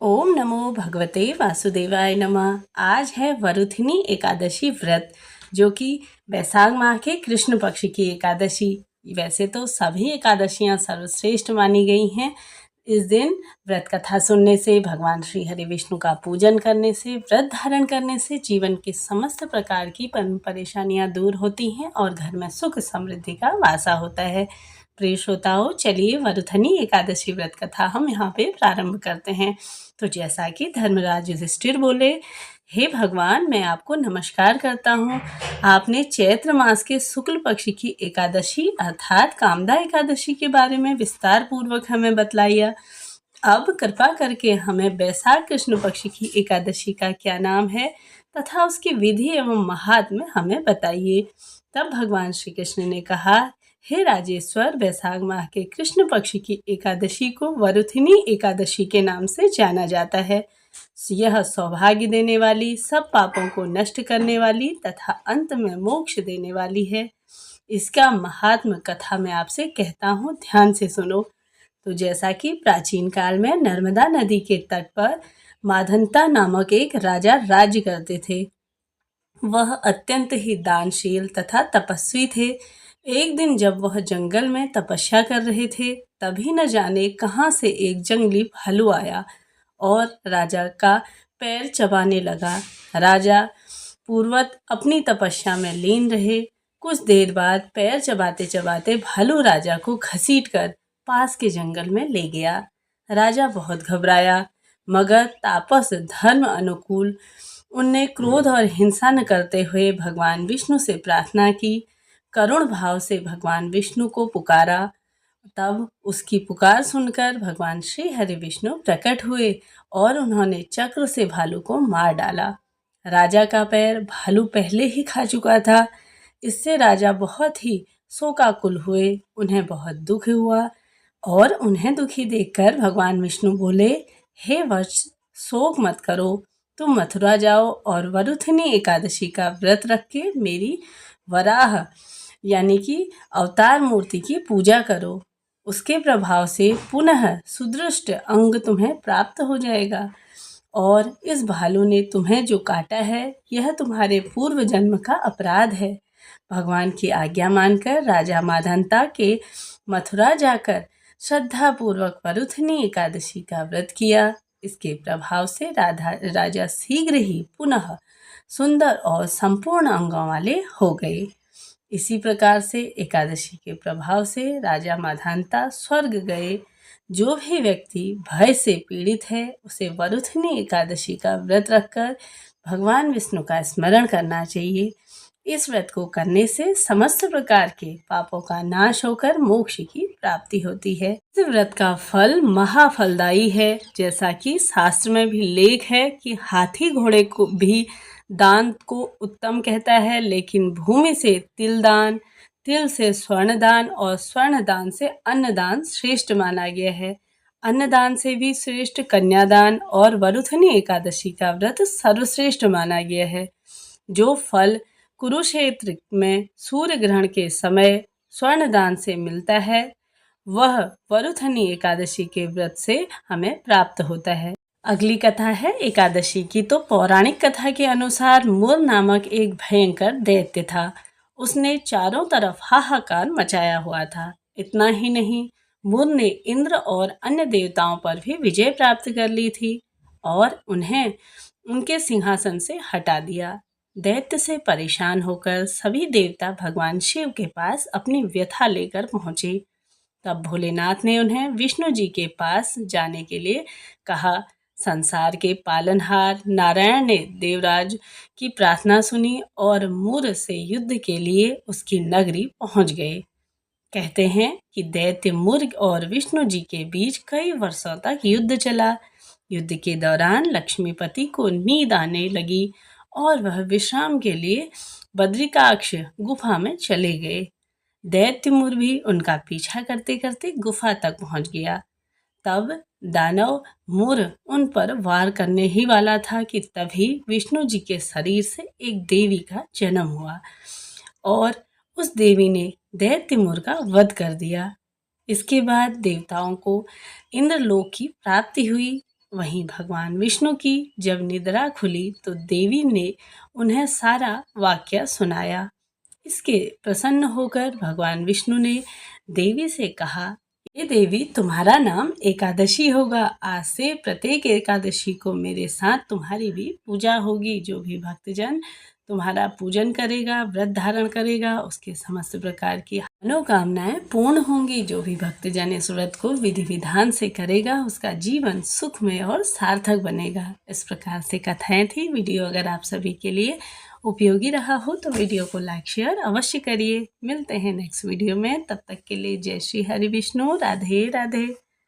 ओम नमो भगवते वासुदेवाय नमः। आज है वरुथिनी एकादशी व्रत, जो कि वैशाख माह के कृष्ण पक्ष की एकादशी। वैसे तो सभी एकादशियां सर्वश्रेष्ठ मानी गई हैं। इस दिन व्रत कथा सुनने से, भगवान श्री हरि विष्णु का पूजन करने से, व्रत धारण करने से जीवन की समस्त प्रकार की परेशानियां दूर होती हैं और घर में सुख समृद्धि का वासा होता है। प्रिय श्रोताओं, चलिए वरुथनी एकादशी व्रत कथा हम यहाँ पे प्रारंभ करते हैं। तो जैसा कि धर्मराज युधिष्ठिर बोले, हे भगवान, मैं आपको नमस्कार करता हूँ। आपने चैत्र मास के शुक्ल पक्ष की एकादशी अर्थात कामदा एकादशी के बारे में विस्तार पूर्वक हमें बतलाया। अब कृपा करके हमें वैशाख कृष्ण पक्ष की एकादशी का क्या नाम है तथा उसकी विधि एवं महात्म्य हमें बताइए। तब भगवान श्री कृष्ण ने कहा, हे राजेश्वर, वैशाख माह के कृष्ण पक्ष की एकादशी को वरुथिनी एकादशी के नाम से जाना जाता है। यह सौभाग्य देने वाली, सब पापों को नष्ट करने वाली तथा अंत में मोक्ष देने वाली है। इसका महात्म कथा मैं आपसे कहता हूँ, ध्यान से सुनो। तो जैसा कि प्राचीन काल में नर्मदा नदी के तट पर माधंता नामक एक राजा राज्य करते थे। वह अत्यंत ही दानशील तथा तपस्वी थे। एक दिन जब वह जंगल में तपस्या कर रहे थे, तभी न जाने कहाँ से एक जंगली भालू आया और राजा का पैर चबाने लगा। राजा पूर्वत अपनी तपस्या में लीन रहे। कुछ देर बाद पैर चबाते चबाते भालू राजा को घसीटकर पास के जंगल में ले गया। राजा बहुत घबराया, मगर तापस धर्म अनुकूल उनने क्रोध और हिंसा न करते हुए भगवान विष्णु से प्रार्थना की। करुण भाव से भगवान विष्णु को पुकारा। तब उसकी पुकार सुनकर भगवान श्री हरि विष्णु प्रकट हुए और उन्होंने चक्र से भालू को मार डाला। राजा का पैर भालू पहले ही खा चुका था। इससे राजा बहुत ही शोकाकुल हुए। उन्हें बहुत दुख हुआ और उन्हें दुखी देखकर भगवान विष्णु बोले, हे वत्स, शोक मत करो। तुम मथुरा जाओ और वरुथिनी एकादशी का व्रत रख के मेरी वराह यानी कि अवतार मूर्ति की पूजा करो। उसके प्रभाव से पुनः सुदृष्ट अंग तुम्हें प्राप्त हो जाएगा और इस भालू ने तुम्हें जो काटा है, यह तुम्हारे पूर्व जन्म का अपराध है। भगवान की आज्ञा मानकर राजा माधंता के मथुरा जाकर श्रद्धापूर्वक वरुथिनी एकादशी का व्रत किया। इसके प्रभाव से राजा शीघ्र ही पुनः सुंदर और संपूर्ण अंगों वाले हो गए। इसी प्रकार से एकादशी के प्रभाव से राजा माधांता स्वर्ग गए। जो भी व्यक्ति भय से पीड़ित है, उसे वरुथिनी एकादशी का व्रत रखकर भगवान विष्णु का स्मरण करना चाहिए। इस व्रत को करने से समस्त प्रकार के पापों का नाश होकर मोक्ष की प्राप्ति होती है। इस व्रत का फल महाफलदायी है। जैसा कि शास्त्र में भी लेख है कि हाथी घोड़े को भी दान को उत्तम कहता है, लेकिन भूमि से तिल दान, तिल से स्वर्ण दान और स्वर्ण दान से अन्न दान श्रेष्ठ माना गया है। अन्नदान से भी श्रेष्ठ कन्यादान और वरुथिनी एकादशी का व्रत सर्वश्रेष्ठ माना गया है। जो फल कुरुक्षेत्र में सूर्य ग्रहण के समय स्वर्ण दान से मिलता है, वह वरुथनी एकादशी के व्रत से हमें प्राप्त होता है। अगली कथा है एकादशी की। तो पौराणिक कथा के अनुसार मुर नामक एक भयंकर दैत्य था। उसने चारों तरफ हाहाकार मचाया हुआ था। इतना ही नहीं, मुर ने इंद्र और अन्य देवताओं पर भी विजय प्राप्त कर ली थी और उन्हें उनके सिंहासन से हटा दिया। दैत्य से परेशान होकर सभी देवता भगवान शिव के पास अपनी व्यथा लेकर पहुंचे। तब भोलेनाथ ने उन्हें विष्णु जी के पास जाने के लिए कहा। संसार के पालनहार नारायण ने देवराज की प्रार्थना सुनी और मुर से युद्ध के लिए उसकी नगरी पहुंच गए। कहते हैं कि दैत्य मुर और विष्णु जी के बीच कई वर्षों तक युद्ध चला। युद्ध के दौरान लक्ष्मीपति को नींद आने लगी और वह विश्राम के लिए बद्रिकाक्ष गुफा में चले गए। दैत्य मुर भी उनका पीछा करते करते गुफा तक पहुंच गया। तब दानव मुर उन पर वार करने ही वाला था कि तभी विष्णु जी के शरीर से एक देवी का जन्म हुआ और उस देवी ने दैत्य मुर का वध कर दिया। इसके बाद देवताओं को इंद्रलोक की प्राप्ति हुई। वहीं भगवान विष्णु की जब निद्रा खुली तो देवी ने उन्हें सारा वाक्य सुनाया। इसके प्रसन्न होकर भगवान विष्णु ने देवी से कहा, ये देवी तुम्हारा नाम एकादशी होगा। आज से प्रत्येक एकादशी को मेरे साथ तुम्हारी भी पूजा होगी। जो भी भक्तजन तुम्हारा पूजन करेगा, व्रत धारण करेगा, उसके समस्त प्रकार की मनोकामनाएं पूर्ण होंगी। जो भी भक्तजन इस व्रत को विधि विधान से करेगा, उसका जीवन सुखमय और सार्थक बनेगा। इस प्रकार से कथाएं थी। वीडियो अगर आप सभी के लिए उपयोगी रहा हो तो वीडियो को लाइक शेयर अवश्य करिए। मिलते हैं नेक्स्ट वीडियो में, तब तक के लिए जय श्री हरि विष्णु, राधे राधे।